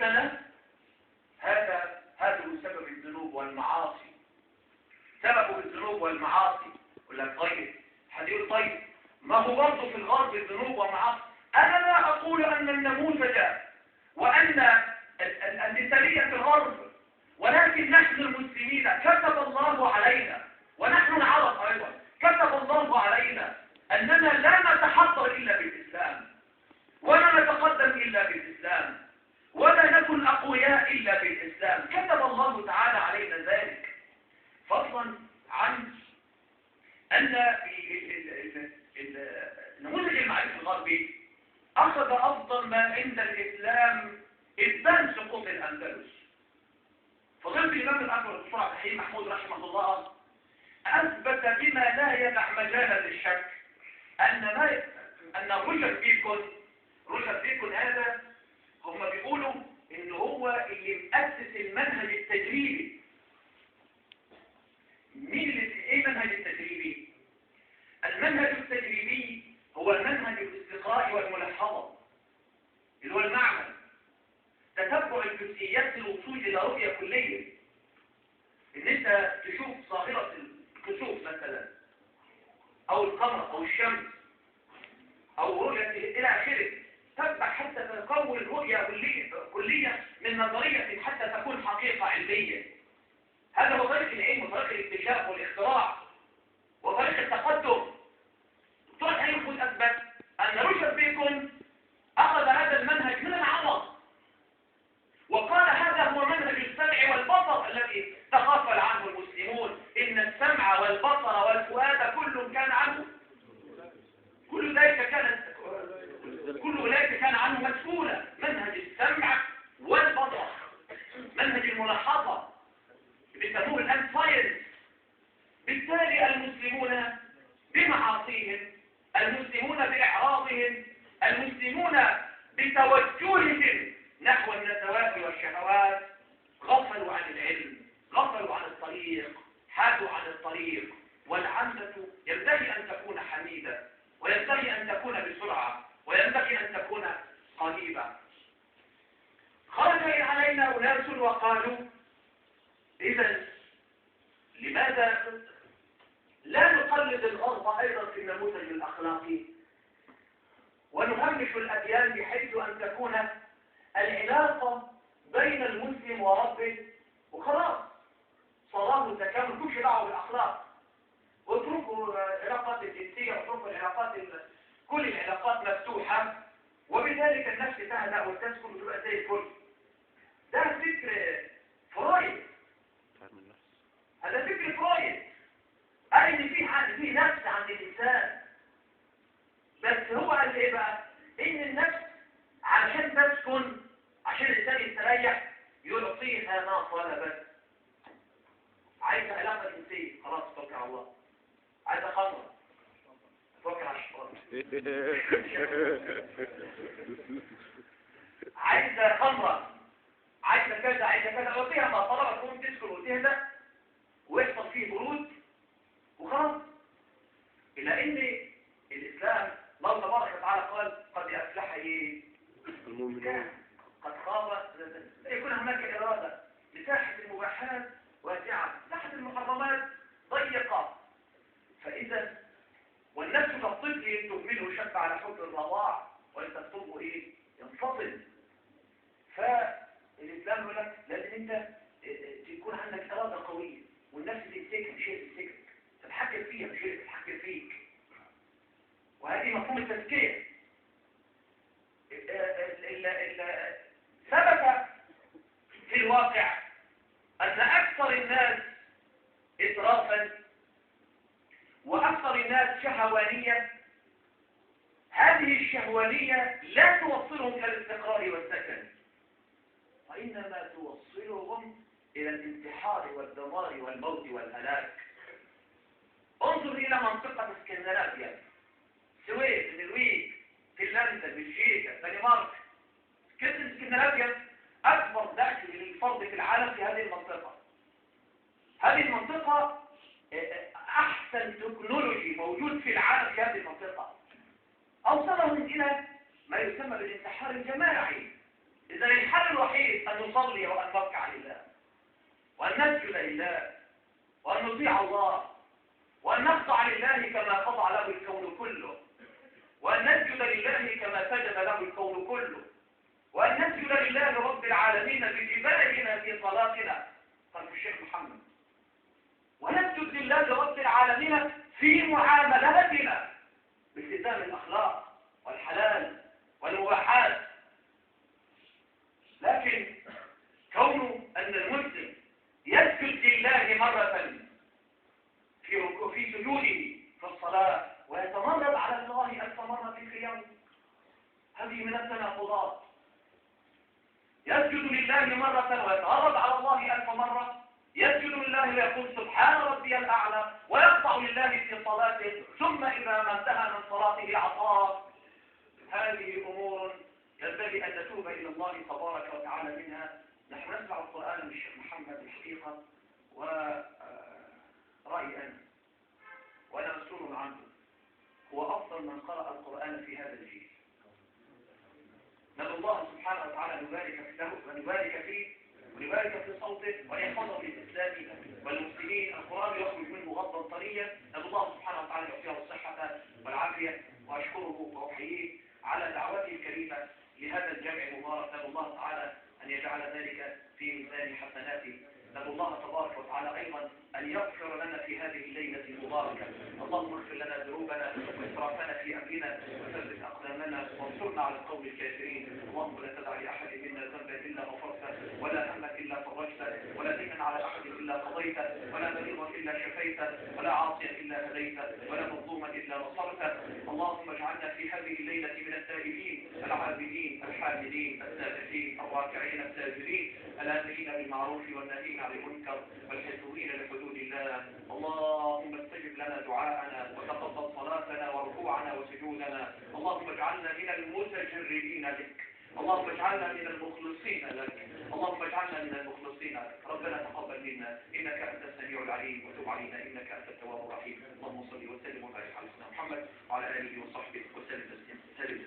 سنة، هذا سبب الذنوب والمعاصي، سبب الذنوب والمعاصي. يقول لك طيب، حد يقول طيب ما هو برضه في الغرب الذنوب والمعاصي. أنا لا أقول أن النموذج وأن المثالية في الغرب، ولكن نحن المسلمين كتب الله علينا، ونحن العرب أيضا كتب الله علينا أننا لا نتحضر إلا بالإسلام، ولا نتقدم إلا بالإسلام، ولا نكن أقوياء إلا بالإسلام. كتب الله تعالى علينا ذلك، فضلا عن أن النموذج المعرفي الغربي أخذ أفضل ما عند الإسلام إبان سقوط الأندلس. فضيلة الإمام الأكبر الدكتور عبد الحليم محمود رحمه الله أثبت بما لا يدع مجالا للشك أن روجر بيكون هذا، هم بيقولوا إن هو اللي مؤسس المنهج التجريبي. إيه المنهج التجريبي؟ المنهج التجريبي هو المنهج الاستقراء والملاحظة، اللي هو المعمل، تتبع الجزئيات للوصول إلى رؤية كلية. إن أنت تشوف ظاهرة الكسوف مثلا، أو القمر أو الشمس أو رؤية إلى آخره، تتبع حتى تكون رؤية كلية من نظرية حتى تكون حقيقة علمية. هذا هو طريق العلم وطريق الاكتشاف والاختراع وطريق التقدم. دكتور حليم أثبت أن روجر بيكون أخذ هذا المنهج من العرب، وقال هذا هو منهج السمع والبصر الذي تغافل عنه المسلمون. إن السمع والبصر والفؤاد كل كان عنه، كل ذلك كان عنه مسؤولا. منهج السمع والبصر، منهج الملاحظة، بيسموه الآن ساينس. بالتالي المسلمون بمعاصيهم، المسلمون بإعراضهم، المسلمون بتوجههم نحو النزوات والشهوات غفلوا عن العلم، غفلوا عن الطريق، حادوا عن الطريق. والعمدة ينبغي أن تكون حميدة، وينبغي أن تكون بسرعة، وينبغي أن تكون قريبة. خرج علينا أناس وقالوا إذا لماذا لا نقلد الغرب أيضا في النموذج الأخلاقي ونهمش الأديان، بحيث أن تكون العلاقة بين المسلم وربه وخلاص، صلاة التكامل، كل شيء دعوه بالأخلاق، واتركوا العلاقات الجنسية، واتركوا كل العلاقات مفتوحة، وبذلك النفس تهدأ وتسكن وتبقى زي الفل. ده فكر فرويد، هذا فكر فرويد. قال ان في نفس عند الانسان، بس هو قال ايه بقى؟ ان النفس عشان تسكن، عشان الانسان يستريح، يعطيها ما طلبت. عايز علاقه جنسيه، خلاص توكل على الله. عايز خمره، توكل على الشيطان. عايز خمره، عايز كذا، عايز كذا، اعطيها ما طلبت، تقوم تسكن وتهدى ويحصل فيه برود وخلاص. إلى إن الإسلام الله تبارك وتعالى قال قد أفلح إيه؟ المؤمنون، قد خاب. يكون هناك إرادة مساحة المباحات واسعة، مساحة المحرمات ضيقة. فإذا والنفس كالطفل تهمله شاب على حب الرضاع، وإن تطلبه إيه؟ ينفصل. فالإسلام يقول لك لازم أنت تكون عندك إرادة قوية، والنفس تمسكك مش هي تمسكك، تتحكم فيها مش هي تتحكم فيك. وهذه مفهوم التزكية. ثبت في الواقع أن أكثر الناس إسرافا وأكثر الناس شهوانية. هذه الشهوانية لا توصلهم إلى الاستقرار والسكن، وإنما توصلهم إلى الانتحار والدمار والموت والهلاك. انظر إلى منطقة اسكندنافيا، السويد، النرويج، فنلندا، بلجيكا، الدنمارك. كلمة اسكندنافيا أكبر دخل للفرد في العالم في هذه المنطقة. هذه المنطقة أحسن تكنولوجي موجود في العالم في هذه المنطقة، أوصلهم إلى ما يسمى بالانتحار الجماعي. إذا الحل الوحيد أن نصلي وأن نركع لله، وأن نسجد لله، وأن نطيع الله، وأن نخضع لله كما خضع له الكون كله، وأن نسجد لله كما سجد له الكون كله، وأن نسجد لله رب العالمين بجبالنا في صلاتنا خلف الشيخ محمد، ونسجد لله رب العالمين في معاملاتنا بالتزام الأخلاق والحلال والمباحات. لكن كون أن المسلم يسجد لله مرة في سجوده في الصلاة ويتمرد على الله 1000 مرة في اليوم، هذه من التناقضات. يسجد لله مرة ويتعرض على الله 1000 مرة، يسجد لله ويقول سبحان ربي الأعلى ويخضع لله في صلاته، ثم إذا ما انتهى من صلاته عطاه. هذه أمور ينبغي أن نتوب إلى الله تبارك وتعالى منها. نحن نسمع القرآن من الشيخ محمد الحقيقة، ورأيي أنا وأنا مسؤول عنه هو أفضل من قرأ القرآن في هذا الجيل. ندعو الله سبحانه وتعالى أن يبارك له ونبارك فيه ونبارك في صوته ويحفظه للإسلام والمسلمين. القرآن يخرج منه غضا طريا. ندعو الله سبحانه وتعالى أن يعطيه الصحة والعافية، وأشكره وأحييه على دعوته الكريمة لهذا الجمع المبارك. ندعو الله تعالى أن يجعل ذلك في ميزان حسناته. ندعو الله تبارك وتعالى أيضا أن يغفر لنا في هذه الليلة المباركة. اللهم اغفر لنا ذنوبنا وإسرافنا في أمرنا وثبت أقدامنا وانصرنا على القوم الكافرين. اللهم لا تدع لأحد منا ذنبا إلا غفرته، ولا هما إلا فرجته، ولا دينا على أحد إلا قضيته، ولا مريضا إلا شفيته، ولا عاصيا إلا هديته، ولا مظلوما إلا نصرته. اللهم اجعلنا في هذه الليلة من التائبين العابدين الحامدين السابحين الراكعين الساجدين الآمرين بالمعروف والناهين عن المنكر والحافظين لحدود الله. اللهم استجب لنا دعاءنا وتقبل صلاتنا وركوعنا وسجودنا. اللهم اجعلنا من المتجردين لك، اللهم اجعلنا من المخلصين لك، اللهم اجعلنا من المخلصين لك. ربنا تقبل منا انك انت السميع العليم، وتب علينا انك انت التواب الرحيم. اللهم صل وسلم وبارك على سيدنا محمد وعلى اله وصحبه وسلم تسليما.